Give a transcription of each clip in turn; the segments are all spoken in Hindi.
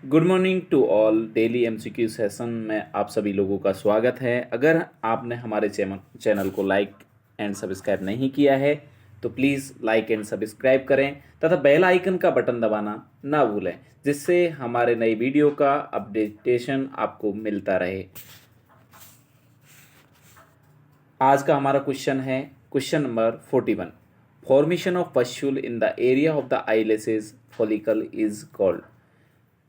Good morning to all. Daily MCQ session में आप सभी लोगों का स्वागत है। अगर आपने हमारे चैनल को लाइक एंड सब्सक्राइब नहीं किया है तो प्लीज़ लाइक एंड सब्सक्राइब करें तथा बेल आइकन का बटन दबाना ना भूलें, जिससे हमारे नई वीडियो का अपडेटेशन आपको मिलता रहे। आज का हमारा क्वेश्चन है question number 41। Formation of pustule in the area of the eyelashes follicle is called.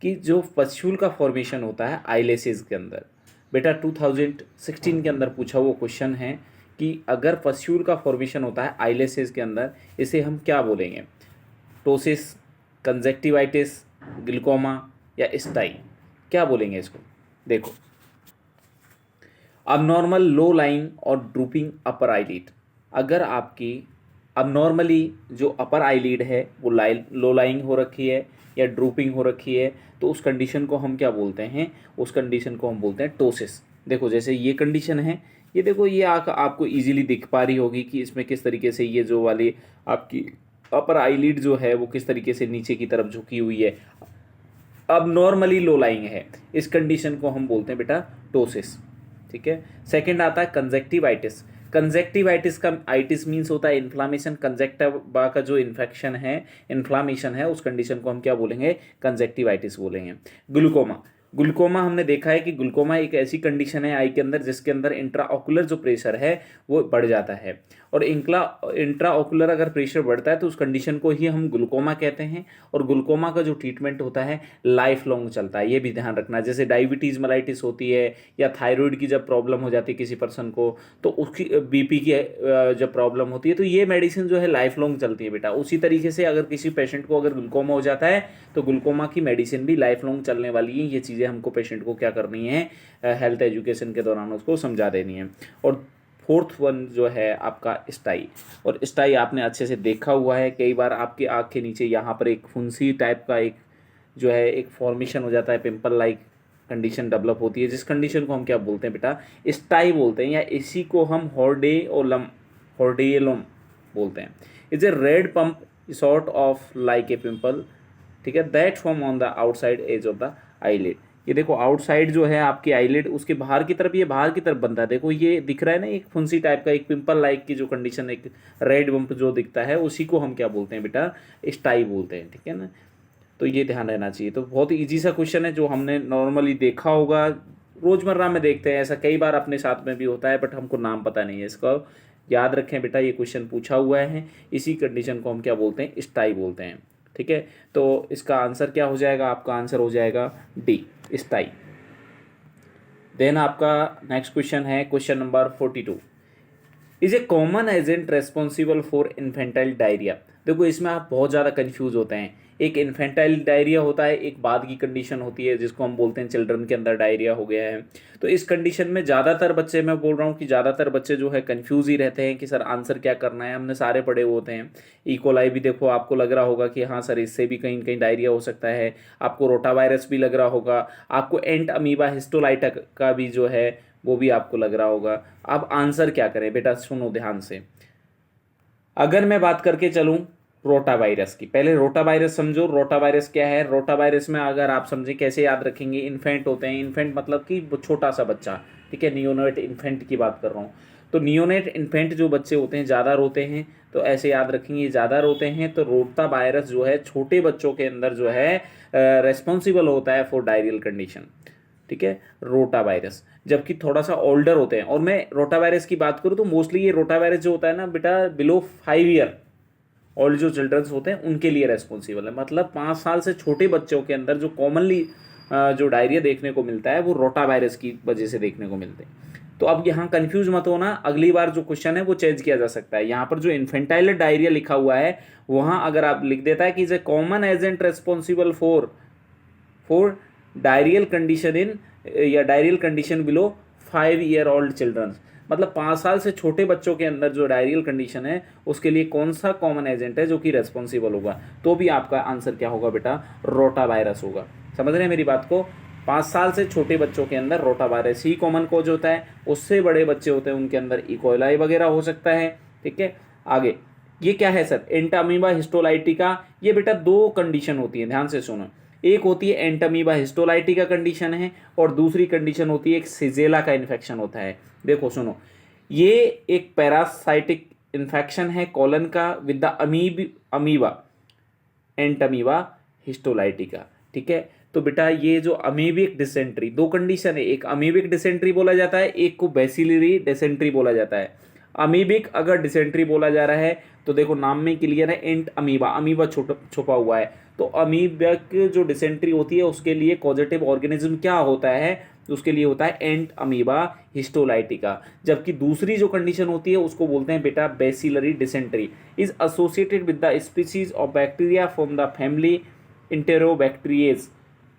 कि जो पस्यूल का फॉर्मेशन होता है आईलेसेस के अंदर, बेटा 2016 के अंदर पूछा हुआ क्वेश्चन है कि अगर पस्यूल का फॉर्मेशन होता है आईलेसेस के अंदर, इसे हम क्या बोलेंगे? टोसिस, कंजक्टिवाइटिस, ग्लूकोमा या स्टाई, क्या बोलेंगे इसको? देखो, अबनॉर्मल लो लाइंग और ड्रूपिंग अपर आईलिड। अगर आपकी अबनॉर्मली जो अपर आईलिड है वो लो लाइंग हो रखी है या ड्रूपिंग हो रखी है, तो उस कंडीशन को हम क्या बोलते हैं? उस कंडीशन को हम बोलते हैं टोसिस। देखो, जैसे ये कंडीशन है, ये देखो, ये आपको इजीली दिख पा रही होगी कि इसमें किस तरीके से ये जो वाली आपकी अपर आईलिड जो है वो किस तरीके से नीचे की तरफ झुकी हुई है, अब नॉर्मली लो लाइंग है। इस कंडीशन को हम बोलते हैं बेटा टोसिस। ठीक है। सेकंड आता है कंजक्टिवाइटिस। कंजक्टिवाइटिस का आइटिस मीन्स होता है इन्फ्लामेशन। कंजक्टिवा का जो इन्फेक्शन है, इन्फ्लामेशन है, उस कंडीशन को हम क्या बोलेंगे? कंजक्टिवाइटिस बोलेंगे। ग्लूकोमा। ग्लूकोमा हमने देखा है कि ग्लूकोमा एक ऐसी कंडीशन है आई के अंदर जिसके अंदर इंट्राऑकुलर जो प्रेशर है वो बढ़ जाता है, और इंट्राऑकुलर अगर प्रेशर बढ़ता है तो उस कंडीशन को ही हम ग्लूकोमा कहते हैं। और ग्लूकोमा का जो ट्रीटमेंट होता है लाइफ लॉन्ग चलता है, ये भी ध्यान रखना। जैसे डायबिटीज़ मेलाइटिस होती है या थायराइड की जब प्रॉब्लम हो जाती है किसी पर्सन को, तो उसकी बीपी की जब प्रॉब्लम होती है, तो ये मेडिसिन जो है लाइफ लॉन्ग चलती है बेटा। उसी तरीके से अगर किसी पेशेंट को अगर ग्लूकोमा हो जाता है तो ग्लूकोमा की मेडिसिन भी लाइफ लॉन्ग चलने वाली है। ये चीज़ें हमको पेशेंट को क्या करनी है? हेल्थ एजुकेशन के दौरान उसको समझा देनी है। और फोर्थ वन जो है आपका स्टाई। और स्टाई आपने अच्छे से देखा हुआ है, कई बार आपकी आँख के नीचे यहाँ पर एक फुंसी टाइप का एक जो है एक फॉर्मेशन हो जाता है, पिंपल लाइक कंडीशन डेवलप होती है, जिस कंडीशन को हम क्या बोलते हैं बेटा? स्टाई बोलते हैं, या इसी को हम हॉर्डियोलम बोलते हैं। Is a red pump sort of like a pimple, ठीक है, that form on the outside edge of the eyelid. ये देखो, आउटसाइड जो है आपकी आईलिड, उसके बाहर की तरफ, ये बाहर की तरफ बनता है। देखो, ये दिख रहा है ना, एक फुंसी टाइप का, एक पिंपल लाइक की जो कंडीशन, एक रेड बम्प जो दिखता है, उसी को हम क्या बोलते हैं बेटा? स्टाई बोलते हैं। ठीक है ना, तो ये ध्यान रहना चाहिए। तो बहुत ईजी सा क्वेश्चन है जो हमने नॉर्मली देखा होगा, रोजमर्रा में देखते हैं, ऐसा कई बार अपने साथ में भी होता है, बट हमको नाम पता नहीं है इसका। याद रखें बेटा, ये क्वेश्चन पूछा हुआ है, इसी कंडीशन को हम क्या बोलते हैं? स्टाई बोलते हैं। ठीक है, तो इसका आंसर क्या हो जाएगा? आपका आंसर हो जाएगा डी, स्टाई। देन आपका नेक्स्ट क्वेश्चन है question number 42। Is a common agent responsible for infantile diarrhoea. देखो, इसमें आप बहुत ज़्यादा कंफ्यूज होते हैं। एक इन्फेंटाइल डायरिया होता है, एक बाद की कंडीशन होती है जिसको हम बोलते हैं चिल्ड्रन के अंदर डायरिया हो गया है। तो इस कंडीशन में ज़्यादातर बच्चे, मैं बोल रहा हूँ कि ज़्यादातर बच्चे जो है कंफ्यूज ही रहते हैं कि सर आंसर क्या करना है। हमने सारे पढ़े हुए होते हैं। इकोलाई भी देखो, आपको लग रहा होगा कि हाँ सर इससे भी कहीं कहीं डायरिया हो सकता है। आपको रोटावायरस भी लग रहा होगा, आपको एंट अमीबा हिस्टोलाइटा का भी जो है वो भी आपको लग रहा होगा। अब आंसर क्या करें बेटा? सुनो ध्यान से। अगर मैं बात करके चलूं रोटावायरस की, पहले रोटावायरस समझो। रोटावायरस क्या है? रोटावायरस में अगर आप समझें, कैसे याद रखेंगे? इन्फेंट होते हैं, इन्फेंट मतलब कि छोटा सा बच्चा। ठीक है, नियोनेट इन्फेंट की बात कर रहा हूँ। तो नियोनेट इन्फेंट जो बच्चे होते हैं ज़्यादा रोते हैं, तो ऐसे याद रखेंगे ज़्यादा रोते हैं। तो रोटा वायरस जो है छोटे बच्चों के अंदर जो है रेस्पॉन्सिबल होता है फॉर डायरियल कंडीशन। ठीक है, रोटा वायरस। जबकि थोड़ा सा ओल्डर होते हैं, और मैं रोटा वायरस की बात करूँ तो मोस्टली ये रोटा वायरस जो होता है ना बेटा, बिलो 5 ईयर ओल्ड जो चिल्ड्रंस होते हैं उनके लिए रेस्पॉन्सिबल है। मतलब 5 साल से छोटे बच्चों के अंदर जो कॉमनली जो डायरिया देखने को मिलता है वो रोटा वायरस की वजह से देखने को मिलते हैं। तो अब यहाँ कंफ्यूज मत होना, अगली बार जो क्वेश्चन है वो चेंज किया जा सकता है। यहाँ पर जो इन्फेंटाइल डायरिया लिखा हुआ है, वहाँ अगर आप लिख देता है कि is a common agent responsible for diarrhoeal condition in या diarrhoeal condition below 5 year old childrens, मतलब 5 साल से छोटे बच्चों के अंदर जो डायरियल कंडीशन है उसके लिए कौन सा कॉमन एजेंट है जो कि रेस्पॉन्सिबल होगा, तो भी आपका आंसर क्या होगा बेटा? रोटा वायरस होगा। समझ रहे हैं मेरी बात को? 5 साल से छोटे बच्चों के अंदर रोटा वायरस ही कॉमन कोज होता है। उससे बड़े बच्चे होते हैं उनके अंदर इकोलाई वगैरह हो सकता है। ठीक है, आगे ये क्या है सर? Entamoeba histolytica. ये बेटा 2 कंडीशन होती है, ध्यान से सुनो। एक होती है एंटमीबा हिस्टोलाइटिका कंडीशन है, और दूसरी कंडीशन होती है एक सिजेला का इन्फेक्शन होता है। देखो सुनो, ये एक पैरासाइटिक इन्फेक्शन है कॉलन का with the amoeba Entamoeba histolytica, ठीक है। तो बेटा ये जो अमीबिक डिसेंट्री, दो कंडीशन है, एक अमीबिक डिसेंट्री बोला जाता है, एक को बैसिलरी डिसेंट्री बोला जाता है। अमीबिक अगर डिसेंट्री बोला जा रहा है तो देखो नाम में क्लियर है, एंट अमीबा, अमीबा छुपा हुआ है। तो अमीबिक जो डिसेंट्री होती है उसके लिए कॉजेटिव ऑर्गेनिज्म क्या होता है, तो उसके लिए होता है एंट अमीबा हिस्टोलाइटिका। जबकि दूसरी जो कंडीशन होती है उसको बोलते हैं बेटा bacillary dysentery, is associated with the species of bacteria from the family Enterobacteriaceae.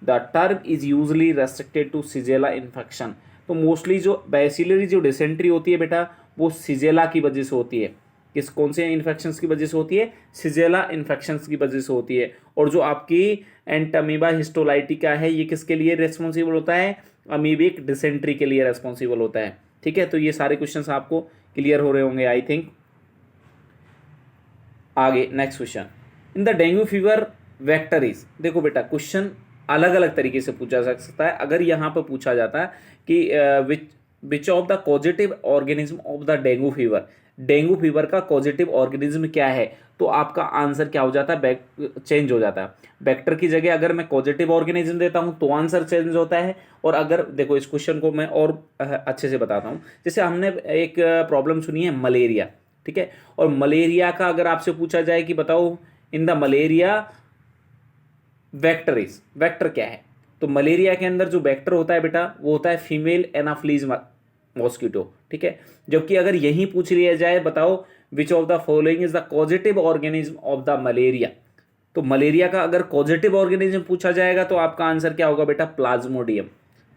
The term is usually restricted to Shigella infection. तो मोस्टली जो बैसिलरी जो डिसेंट्री होती है बेटा वो सिजेला की वजह से होती है। किस कौन से इन्फेक्शंस की वजह से होती है, सिजेला इन्फेक्शंस की वजह से होती है। और जो आपकी एंटमीबा हिस्टोलाइटिका है ये किसके लिए रेस्पॉन्सिबल होता है, अमीबिक डिसेंट्री के लिए रेस्पॉन्सिबल होता है, ठीक है। तो ये सारे क्वेश्चंस आपको क्लियर हो रहे होंगे आई थिंक। आगे next question, in the dengue fever vector is. देखो बेटा क्वेश्चन अलग अलग तरीके से पूछा जा सकता है। अगर यहाँ पर पूछा जाता है कि which of the causative organism of the dengue fever, dengue fever का पॉजिटिव ऑर्गेनिज्म क्या है, तो आपका आंसर क्या हो जाता है, चेंज हो जाता है। वेक्टर की जगह अगर मैं पॉजिटिव ऑर्गेनिज्म देता हूं तो आंसर चेंज होता है। और अगर देखो इस क्वेश्चन को मैं और अच्छे से बताता हूं, जैसे हमने एक प्रॉब्लम सुनी है मलेरिया, ठीक है। और मलेरिया का अगर आपसे पूछा जाए कि बताओ in the malaria vector is, vector क्या है, तो मलेरिया के अंदर जो वेक्टर होता है बेटा वो होता है फीमेल एनाफ्लीज मॉस्किटो, ठीक है। जबकि अगर यही पूछ लिया जाए बताओ which of the following is the causative organism of the malaria, तो मलेरिया का अगर कॉजेटिव ऑर्गेनिज्म पूछा जाएगा तो आपका आंसर क्या होगा बेटा, प्लाज्मोडियम।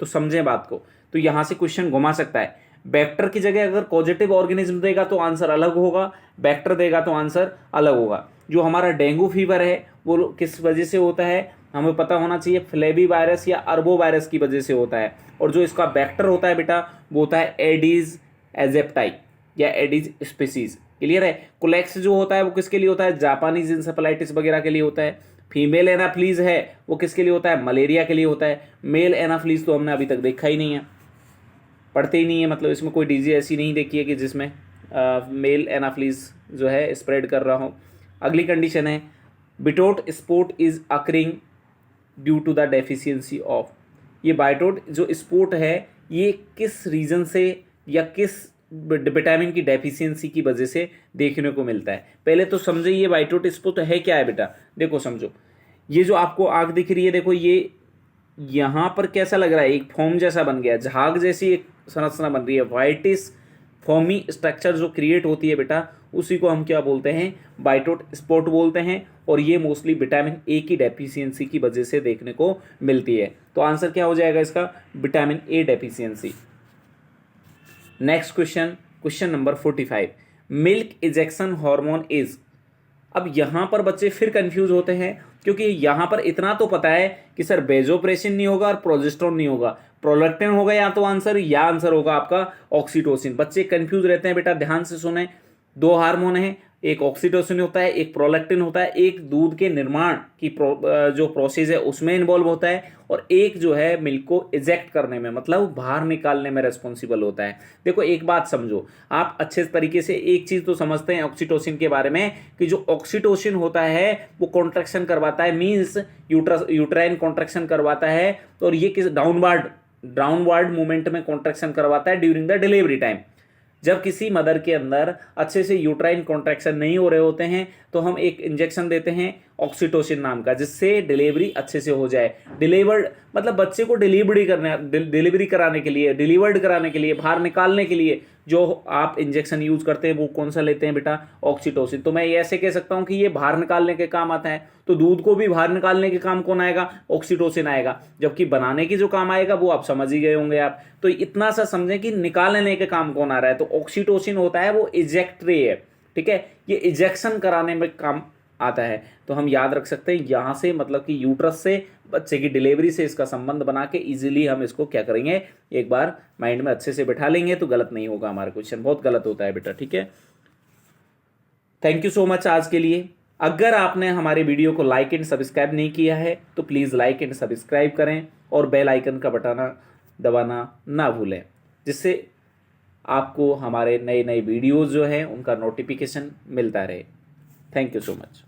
तो समझें बात को, तो यहां से क्वेश्चन घुमा सकता है। बैक्टर की जगह अगर पॉजिटिव ऑर्गेनिज्म देगा तो आंसर अलग होगा, बैक्टर देगा तो आंसर अलग होगा। जो हमारा डेंगू फीवर है वो किस वजह से होता है, हमें पता होना चाहिए, फ्लेबी वायरस या अर्बो वायरस की वजह से होता है। और जो इसका बैक्टर होता है बेटा वो होता है एडीज एजेप्टाई या एडीज स्पीसीज, क्लियर है। कोलेक्स जो होता है वो किसके लिए होता है, जापानीज इंसेफेलाइटिस वगैरह के लिए होता है। फीमेल एनाफ्लीज है वो किसके लिए होता है, मलेरिया के लिए होता है। मेल एनाफ्लीज तो हमने अभी तक देखा ही नहीं है, पढ़ते ही नहीं है, मतलब इसमें कोई डिजीज ऐसी नहीं देखी है कि जिसमें मेल एनाफ्लीज जो है स्प्रेड कर रहा हो। अगली कंडीशन है Bitot spot is occurring due to the deficiency of. ये बाइटोट जो स्पोर्ट है ये किस रीजन से या किस विटामिन की डेफिशिएंसी की वजह से देखने को मिलता है। पहले तो समझो ये बाइटोट स्पोर्ट है क्या है बेटा, देखो समझो, ये जो आपको आग दिख रही है देखो ये यहाँ पर कैसा लग रहा है, एक फॉर्म जैसा बन गया, झाग जैसी एक संरचना बन रही है, वाइटिस फॉर्मी स्ट्रक्चर जो क्रिएट होती है बेटा उसी को हम क्या बोलते हैं, बाइटोट स्पॉट बोलते हैं। और ये मोस्टली विटामिन ए की डेफिशिएंसी की वजह से देखने को मिलती है। तो आंसर क्या हो जाएगा इसका, vitamin A deficiency. Next question, question number 45, milk ejection hormone is. अब यहाँ पर बच्चे फिर कंफ्यूज होते हैं क्योंकि यहाँ पर इतना तो पता है कि सर बेजोप्रेसिन नहीं होगा और प्रोजेस्टेरोन नहीं होगा, प्रोलैक्टिन होगा या तो आंसर, या आंसर होगा आपका ऑक्सीटोसिन। बच्चे कंफ्यूज रहते हैं बेटा, ध्यान से सुने, दो हार्मोन है, एक ऑक्सीटोसिन होता है, एक प्रोलैक्टिन होता है, एक दूध के निर्माण की जो प्रोसेस है उसमें इन्वॉल्व होता है, और एक जो है मिल्क को इजेक्ट करने में मतलब बाहर निकालने में रेस्पॉन्सिबल होता है। देखो एक बात समझो, आप अच्छे तरीके से एक चीज तो समझते हैं ऑक्सीटोसिन के बारे में कि जो ऑक्सीटोसिन होता है वो कॉन्ट्रैक्शन करवाता है, मीन्स यूट्राइन कॉन्ट्रैक्शन करवाता है, और ये किस डाउनवर्ड मूवमेंट में कॉन्ट्रैक्शन करवाता है ड्यूरिंग द डिलीवरी टाइम। जब किसी मदर के अंदर अच्छे से यूट्राइन कॉन्ट्रैक्शन नहीं हो रहे होते हैं तो हम एक इंजेक्शन देते हैं ऑक्सीटोसिन नाम का, जिससे डिलीवरी अच्छे से हो जाए। डिलीवर्ड मतलब बच्चे को डिलीवरी कराने के लिए, डिलीवर्ड कराने के लिए, बाहर निकालने के लिए जो आप इंजेक्शन यूज करते हैं वो कौन सा लेते हैं बेटा, ऑक्सीटोसिन। तो मैं ये ऐसे कह सकता हूं कि ये बाहर निकालने के काम आता है, तो दूध को भी बाहर निकालने के काम कौन आएगा, ऑक्सीटोसिन आएगा। जबकि बनाने की जो काम आएगा वो आप समझ ही गए होंगे आप। तो इतना सा समझें कि निकालने के काम कौन आ रहा है, तो ऑक्सीटोसिन होता है वो इजेक्टरी है, ठीक है, ये इजेक्शन कराने में काम आता है। तो हम याद रख सकते हैं यहाँ से, मतलब कि यूट्रस से बच्चे की डिलीवरी से इसका संबंध बना के इजीली हम इसको क्या करेंगे, एक बार माइंड में अच्छे से बैठा लेंगे तो गलत नहीं होगा हमारा क्वेश्चन। बहुत गलत होता है बेटा, ठीक है। थैंक यू सो मच आज के लिए। अगर आपने हमारे वीडियो को लाइक एंड सब्सक्राइब नहीं किया है तो प्लीज़ लाइक एंड सब्सक्राइब करें और बेल आइकन का बटन दबाना ना भूलें, जिससे आपको हमारे नए नए वीडियोज़ जो हैं उनका नोटिफिकेशन मिलता रहे। Thank you so much.